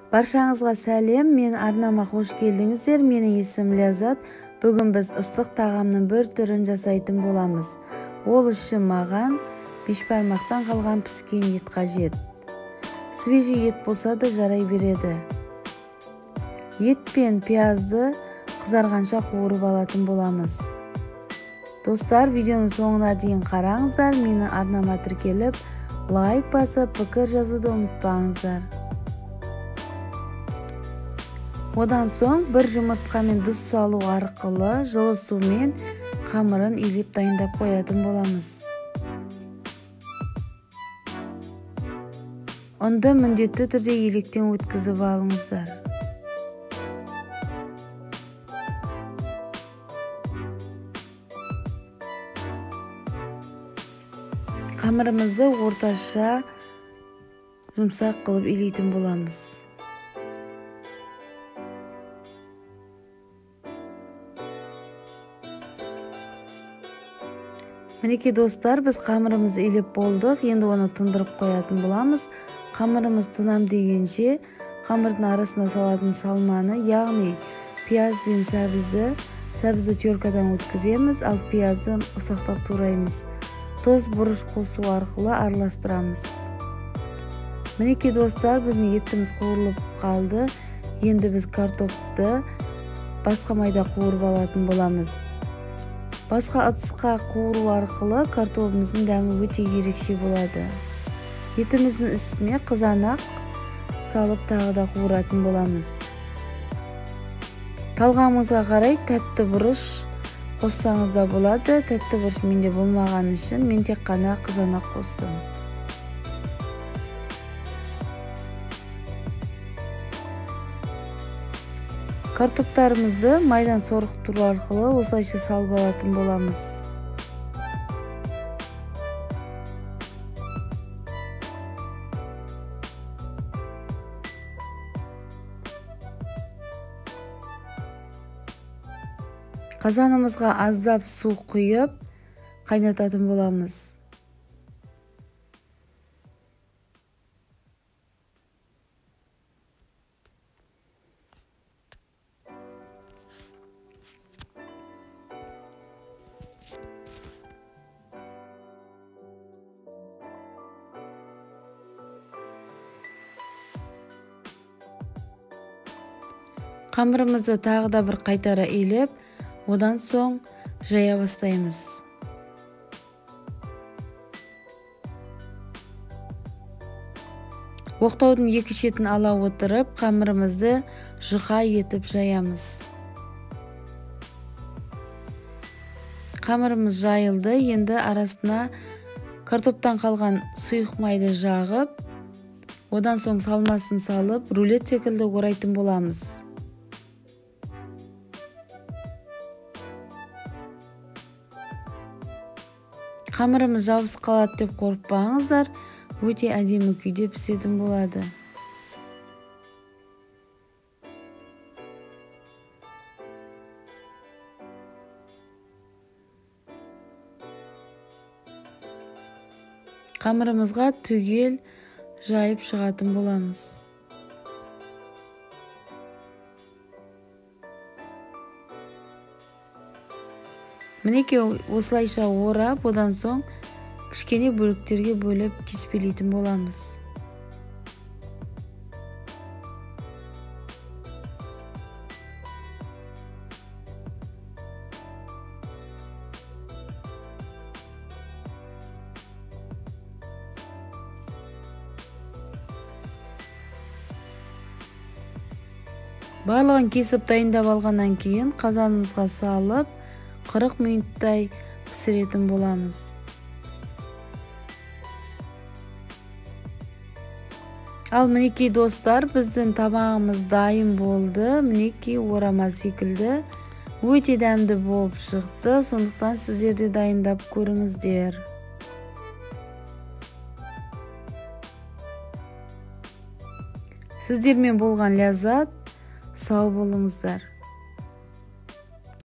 Баршаңызға сәлем, мен арнама қош келдіңіздер. Менің есімім Ляззат. Бүгін біз ыстық тағамның бір түрін жасайтын боламыз. Ол үшін маған бешбармақтан қалған піскен ет қажет. Свежий ет болса да жарай береді. Ет пен пиязды қызарғанша қуырып алатын боламыз. Достар, видеоның соңына дейін қараңыздар. Менің арнама тіркеліп, лайк басып, пікір жазуды ұмытпаңыздар. Одан соң бір жұмыртқамен тұз салу арқылы жылы сумен қамырын илеп дайындап қоятын боламыз. Ұнды міндетті түрде електен өткізіп алыңыздар. Қамырымызды орташа жұмсақ қылып илейтін боламыз. Мінекей достар, біз қамырымызды илеп болдық. Енді оны тындырып қоятын боламыз. Қамырымыз тынам дегенше қамырдың арасына салатын салманы, яғни пияз бен сәбізді теркадан өткіземіз, ал пиязды ұсақтап тураймыз. Тоз бұрыш қосу арқылы араластырамыз. Мінекей достар, біздің етіміз қуырылып қалды. Енді біз картопты басқа майда қуырып алатын боламыз. Басқа ыдысқа қуыру арқылы картопымыздың дәмі өте ерекше болады. Етіміздің үстіне қызанақ салып тағы да қуыратын боламыз. Талғамыңызға қарай тәтті бұрыш қоссаңыз да болады. Тәтті бұрыш менде болмаған үшін мен тек қана қызанақ қостым. Картоптарымызды майдан сорғыту арқылы осылайша салып алатын боламыз. Қазанымызға аздап су құйып қайнататын боламыз. Қамырымызды тағы да бір қайтара илеп, одан соң жая бастаймыз. Оқтаудың екі шетін ала отырып, қамырымызды жұқа етіп жаямыз. Қамырымыз жайылды, енді арасына картоптан қалған сұйық майды жағып, одан соң салмасын салып, рулет секілді орайтын боламыз. Қамырымыз жабыс қалады деп қорықпаңыздар, өте әдемі күйде пісетін болады. Қамырымызға түгел жайып шығатын боламыз. Мінекей осылайша орап, одан соң кішкене бөліктерге бөліп кеспелейтін боламыз. Барлығын кесіп дайындап алғаннан кейін қазанымызға салып 40 минуттай пісіретін боламыз. Ал мінекей достар, біздің тамағымыз дайын болды. Мінекей орама секілді өте дәмді болып шықты. Сондықтан сіздер де дайындап көріңіздер. Сіздермен болған Ляззат. Сау болыңыздар.